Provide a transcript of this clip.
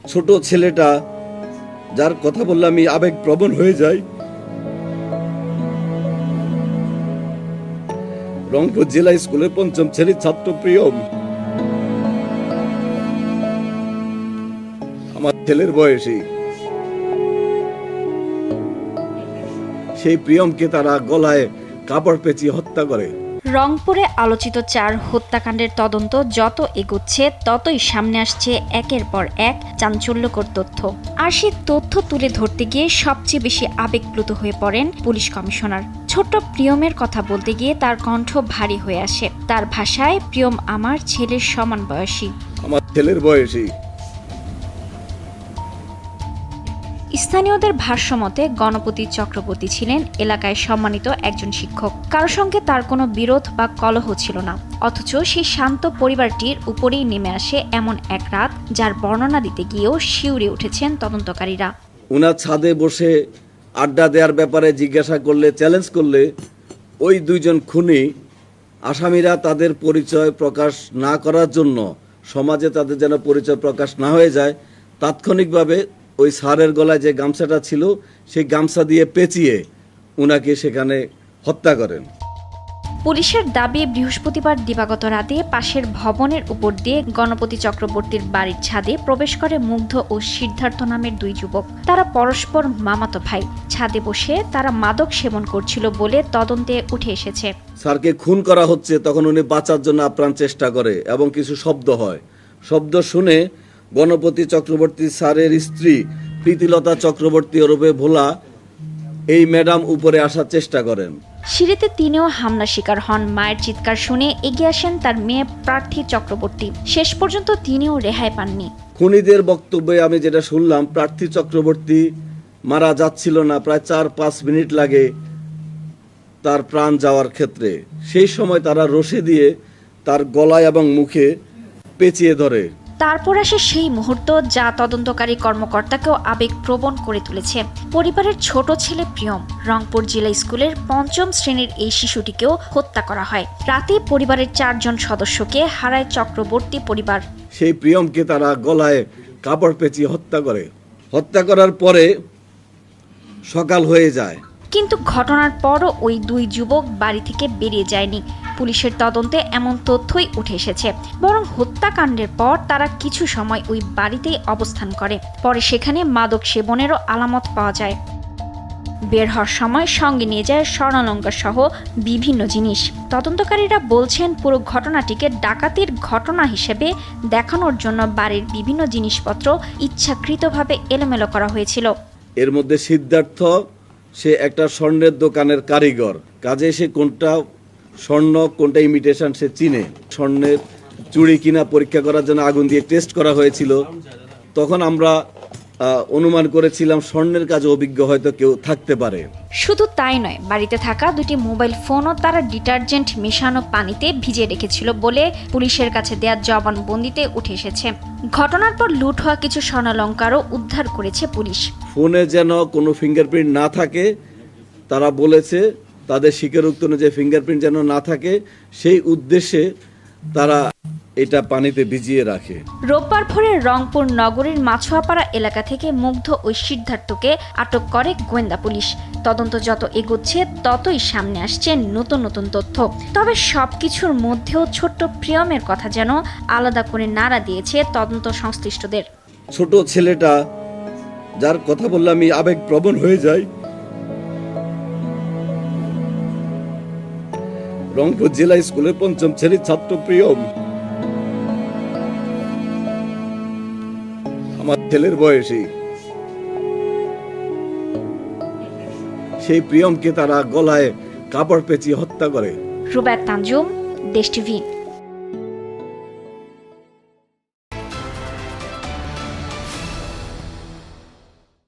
ছোট ছেলেটা যার কথা বললে আমি আবেগপ্রবণ হয়ে যাই, রংপুর জেলা স্কুলের পঞ্চম শ্রেণীর ছাত্র প্রিয়ম। আমার ছেলের বয়সী সেই প্রিয়মকে তারা গলায় কাপড় পেঁচিয়ে হত্যা করে। রংপুরে আলোচিত 4 হত্যাকাণ্ডের তদন্ত যত এগোচ্ছে ততই সামনে আসছে একের পর এক চাঞ্চল্যকর তথ্য। আর সেই তথ্য তুলে ধরতে গিয়ে সবচেয়ে বেশি আবেগপ্লুত হয়ে পড়েন পুলিশ কমিশনার। ছোট্ট প্রিয়মের কথা বলতে গিয়ে তার কণ্ঠ ভারী হয়ে আসে। তার ভাষায়, প্রিয়ম আমার ছেলের সমান বয়সী। আমার ছেলের বয়সী। স্থানীয়দের ভাষ্যমতে গণপতি চক্রবর্তী ছিলেন এলাকায় সম্মানিত একজন শিক্ষক। কারো সঙ্গে তার কোনো বিরোধ বা কলহ ছিল না। অথচ সেই শান্ত পরিবারটির উপরেই নেমে আসে এমন এক রাত, যার বর্ণনা দিতে গিয়েও শিউরে উঠেছেন তদন্তকারীরা। উনার ছাদে বসে আড্ডা দেওয়ার ব্যাপারে জিজ্ঞাসা করলে, চ্যালেঞ্জ করলে, ওই দুইজন খুনি আসামিরা তাদের পরিচয় প্রকাশ না করার জন্য, সমাজে তাদের যেন পরিচয় প্রকাশ না হয়ে যায়, তাৎক্ষণিকভাবে ওই স্যারের গলায় যে গামছাটা ছিল সেই গামছা দিয়ে পেঁচিয়ে উনাকে সেখানে হত্যা করেন। পুলিশের দাবি, বৃহস্পতিবার দিবাগত রাতে পাশের ভবনের উপর দিয়ে গণপতি চক্রবর্তীর বাড়ির ছাদে প্রবেশ করে মুগ্ধ ও সিদ্ধার্থ নামের 2 যুবক। তারা পরস্পর মামাতো ভাই। ছাদে বসে তারা মাদক সেবন করছিল বলে তদন্তে উঠে এসেছে। স্যারকে খুন করা হচ্ছে, তখন উনি বাঁচার জন্য আপ্রাণ চেষ্টা করে এবং কিছু শব্দ হয়। শব্দ শুনে গণপতি চক্রবর্তী স্যারের স্ত্রী প্রীতিলতা চক্রবর্তী ওরফে ভোলা এই ম্যাডাম উপরে আসার চেষ্টা করেন। সিঁড়িতে তিনিও হামলার শিকার হন। মায়ের চিৎকার শুনে এগিয়ে আসেন তার মেয়ে প্রার্থী চক্রবর্তী। শেষ পর্যন্ত তিনিও রেহাই পাননি। খুনিদের বক্তব্যে আমি যেটা শুনলাম, প্রার্থী চক্রবর্তী মারা যাচ্ছিল না, প্রায় 4-5 মিনিট লাগে তার প্রাণ যাওয়ার ক্ষেত্রে। সেই সময় তারা রশি দিয়ে তার গলায় এবং মুখে পেঁচিয়ে ধরে। তারপর আসে সেই মুহূর্ত যা তদন্তকারী কর্মকর্তাকেও আবেগপ্রবণ করে তুলেছে। পরিবারের ছোট ছেলে প্রিয়ম। রংপুর জেলা স্কুলের 5ম শ্রেণীর এই শিশুটিকেও হত্যা করা হয়। রাতে পরিবারের 4 জন সদস্যকে হারায় চক্রবর্তী পরিবার। সেই প্রিয়মকে তারা গলায় কাপড় পেঁচিয়ে হত্যা করে। হত্যা করার পরে সকাল হয়ে যায়। কিন্তু ঘটনার পরও ওই 2 যুবক বাড়ি থেকে বেরিয়ে যায়নি। পুলিশের তদন্তে এমন তথ্যই উঠে এসেছে। বরং হত্যাকাণ্ডের পর তারা কিছু সময় ওই বাড়িতেই অবস্থান করে। পরে সেখানে মাদক সেবনেরও আলামত পাওয়া যায়। বের হওয়ার সময় সঙ্গে নিয়ে যায় স্বর্ণালঙ্কার সহ বিভিন্ন জিনিস। তদন্তকারীরা বলছেন, পুরো ঘটনাটিকে ডাকাতির ঘটনা হিসেবে দেখানোর জন্য বাড়ির বিভিন্ন জিনিসপত্র ইচ্ছাকৃতভাবে এলোমেলো করা হয়েছিল। এর মধ্যে সিদ্ধার্থ, সে একটা স্বর্ণের দোকানের কারিগর, কাজে সে কোনটা স্বর্ণ কোনটা ইমিটেশন সে চিনে। স্বর্ণের চুড়ি কিনা পরীক্ষা করার জন্য আগুন দিয়ে টেস্ট করা হয়েছিল। তখন আমরা অনুমান করেছিলাম স্বর্ণের কাজে অভিজ্ঞ হয়তো কেউ থাকতে পারে। শুধু তাই নয়, বাড়িতে থাকা 2টি মোবাইল ফোনও তারা ডিটারজেন্ট মেশানো পানিতে ভিজিয়ে রেখেছিল বলে পুলিশের কাছে দেয়া জবানবন্দিতে উঠে এসেছে। ঘটনার পর লুট হওয়া কিছু স্বর্ণালঙ্কারও উদ্ধার করেছে পুলিশ। ফোনে যেন কোনো ফিঙ্গারপ্রিন্ট না থাকে, তারা বলেছে তাদের স্বীকারোক্তি অনুযায়ী ফিঙ্গারপ্রিন্ট যেন না থাকে, সেই উদ্দেশ্যে তারা এটা পানিতে ভিজিয়ে রাখে। রোববার ভোরে রংপুর নগরীর মাছুয়াপাড়া এলাকা থেকে মুগ্ধ ওই সিদ্ধার্থকে আটক করে গোয়েন্দা পুলিশ। তদন্ত যত এগোচ্ছে ততই সামনে আসছে নতুন নতুন তথ্য। তবে সবকিছুর মধ্যেও ছোট্ট প্রিয়মের কথা যেন আলাদা করে নাড়া দিয়েছে তদন্ত সংশ্লিষ্টদের। ছোট ছেলেটা যার কথা বললে আমি আবেগপ্রবণ হয়ে যাই, রংপুর জেলা স্কুলের 5ম শ্রেণীর ছাত্র প্রিয়ম। আমার ছেলের বয়সী সেই প্রিয়মকে তারা গলায় কাপড় পেঁচিয়ে হত্যা করে। রুবায়েত তানজুম, দেশ টিভি।